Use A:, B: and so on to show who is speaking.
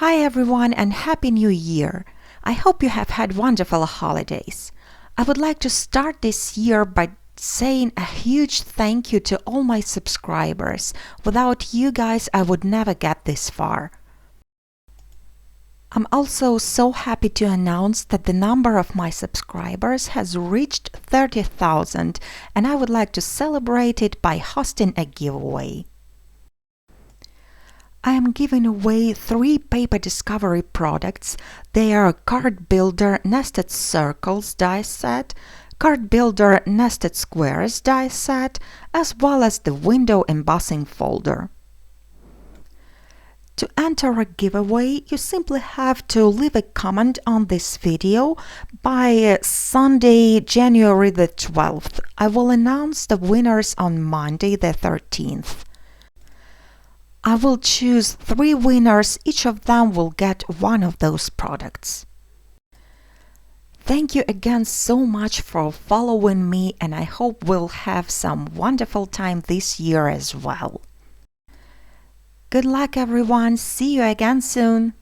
A: Hi everyone and Happy New Year! I hope you have had wonderful holidays. I would like to start this year by saying a huge thank you to all my subscribers. Without you guys, I would never get this far. I'm also so happy to announce that the number of my subscribers has reached 30,000 and I would like to celebrate it by hosting a giveaway. I am giving away 3 paper discovery products. They are Card Builder Nested Circles die set, Card Builder Nested Squares die set, as well as the window embossing folder. To enter a giveaway, you simply have to leave a comment on this video by Sunday, January the 12th. I will announce the winners on Monday the 13th. I will choose 3 winners, each of them will get one of those products. Thank you again so much for following me and I hope we'll have some wonderful time this year as well. Good luck everyone, see you again soon!